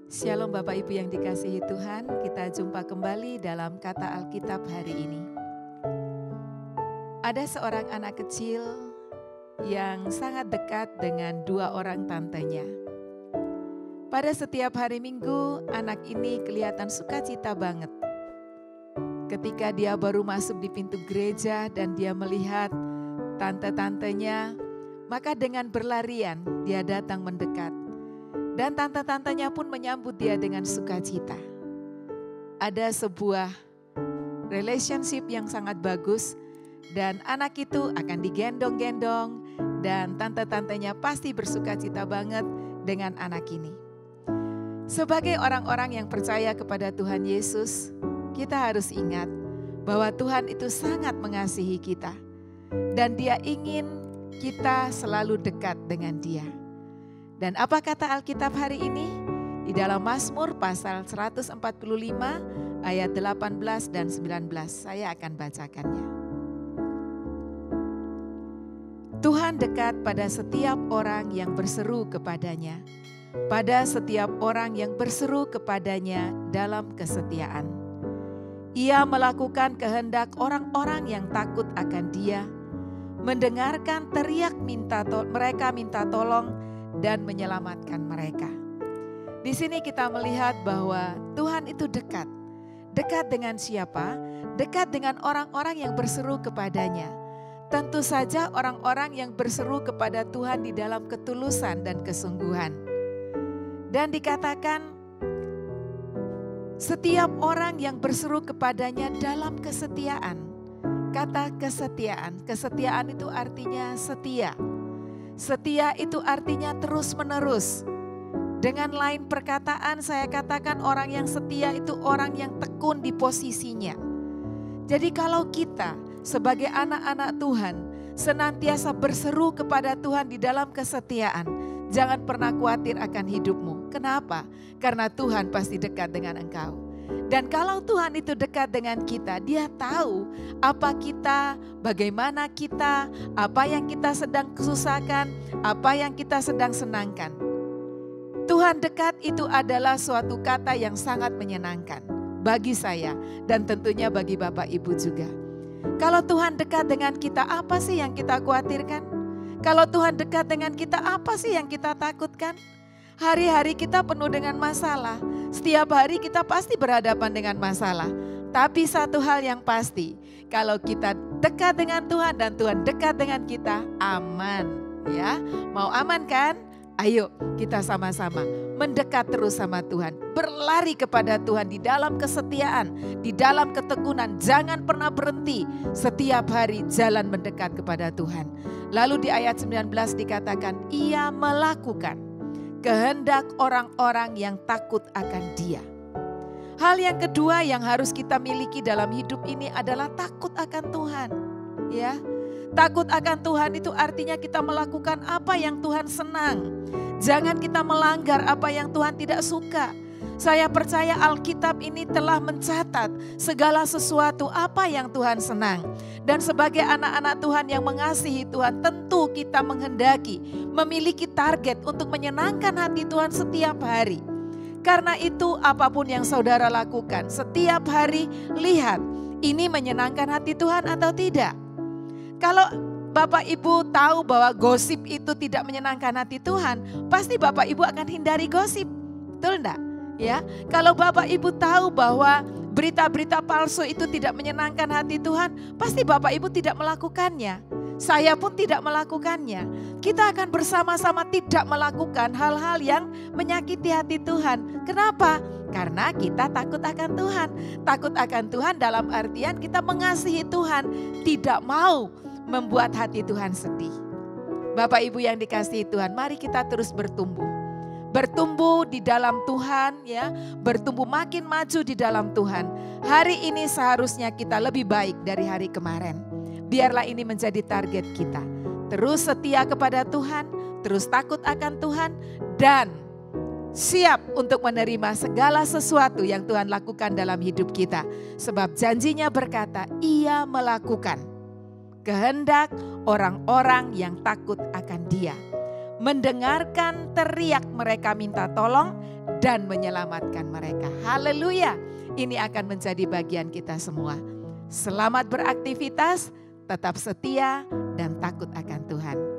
Shalom Bapak Ibu yang dikasihi Tuhan, kita jumpa kembali dalam kata Alkitab hari ini. Ada seorang anak kecil yang sangat dekat dengan dua orang tantenya. Pada setiap hari Minggu, anak ini kelihatan sukacita banget. Ketika dia baru masuk di pintu gereja dan dia melihat tante-tantenya, maka dengan berlarian dia datang mendekat. Dan tante-tantenya pun menyambut dia dengan sukacita. Ada sebuah relationship yang sangat bagus dan anak itu akan digendong-gendong dan tante-tantenya pasti bersukacita banget dengan anak ini. Sebagai orang-orang yang percaya kepada Tuhan Yesus, kita harus ingat bahwa Tuhan itu sangat mengasihi kita dan Dia ingin kita selalu dekat dengan Dia. Dan apa kata Alkitab hari ini? Di dalam Mazmur pasal 145 ayat 18 dan 19. Saya akan bacakannya. Tuhan dekat pada setiap orang yang berseru kepadanya. Pada setiap orang yang berseru kepadanya dalam kesetiaan. Ia melakukan kehendak orang-orang yang takut akan Dia. Mendengarkan teriak mereka minta tolong dan menyelamatkan mereka. Di sini kita melihat bahwa Tuhan itu dekat. Dekat dengan siapa? Dekat dengan orang-orang yang berseru kepadanya. Tentu saja orang-orang yang berseru kepada Tuhan di dalam ketulusan dan kesungguhan. Dan dikatakan setiap orang yang berseru kepadanya dalam kesetiaan. Kata kesetiaan, kesetiaan itu artinya setia. Setia itu artinya terus-menerus. Dengan lain perkataan saya katakan orang yang setia itu orang yang tekun di posisinya. Jadi kalau kita sebagai anak-anak Tuhan senantiasa berseru kepada Tuhan di dalam kesetiaan, jangan pernah khawatir akan hidupmu. Kenapa? Karena Tuhan pasti dekat dengan engkau. Dan kalau Tuhan itu dekat dengan kita, Dia tahu apa kita, bagaimana kita, apa yang kita sedang susahkan, apa yang kita sedang senangkan. Tuhan dekat itu adalah suatu kata yang sangat menyenangkan bagi saya dan tentunya bagi Bapak Ibu juga. Kalau Tuhan dekat dengan kita, apa sih yang kita khawatirkan? Kalau Tuhan dekat dengan kita, apa sih yang kita takutkan? Hari-hari kita penuh dengan masalah. Setiap hari kita pasti berhadapan dengan masalah. Tapi satu hal yang pasti, kalau kita dekat dengan Tuhan dan Tuhan dekat dengan kita, aman. Ya, mau aman kan? Ayo kita sama-sama mendekat terus sama Tuhan. Berlari kepada Tuhan di dalam kesetiaan, di dalam ketekunan. Jangan pernah berhenti. Setiap hari jalan mendekat kepada Tuhan. Lalu di ayat 19 dikatakan, Ia melakukan kehendak orang-orang yang takut akan Dia. Hal yang kedua yang harus kita miliki dalam hidup ini adalah takut akan Tuhan. Ya, takut akan Tuhan itu artinya kita melakukan apa yang Tuhan senang. Jangan kita melanggar apa yang Tuhan tidak suka. Saya percaya Alkitab ini telah mencatat segala sesuatu apa yang Tuhan senang. Dan sebagai anak-anak Tuhan yang mengasihi Tuhan, tentu kita menghendaki, memiliki target untuk menyenangkan hati Tuhan setiap hari. Karena itu apapun yang saudara lakukan, setiap hari lihat ini menyenangkan hati Tuhan atau tidak. Kalau Bapak Ibu tahu bahwa gosip itu tidak menyenangkan hati Tuhan, pasti Bapak Ibu akan hindari gosip. Betul enggak? Ya, kalau Bapak Ibu tahu bahwa berita-berita palsu itu tidak menyenangkan hati Tuhan, pasti Bapak Ibu tidak melakukannya. Saya pun tidak melakukannya. Kita akan bersama-sama tidak melakukan hal-hal yang menyakiti hati Tuhan. Kenapa? Karena kita takut akan Tuhan. Takut akan Tuhan dalam artian kita mengasihi Tuhan, tidak mau membuat hati Tuhan sedih. Bapak Ibu yang dikasihi Tuhan, mari kita terus bertumbuh. Bertumbuh di dalam Tuhan, ya, bertumbuh makin maju di dalam Tuhan. Hari ini seharusnya kita lebih baik dari hari kemarin. Biarlah ini menjadi target kita. Terus setia kepada Tuhan, terus takut akan Tuhan, dan siap untuk menerima segala sesuatu yang Tuhan lakukan dalam hidup kita. Sebab janjinya berkata, Ia melakukan kehendak orang-orang yang takut akan Dia. Mendengarkan teriak mereka minta tolong dan menyelamatkan mereka. Haleluya. Ini akan menjadi bagian kita semua. Selamat beraktivitas, tetap setia dan takut akan Tuhan.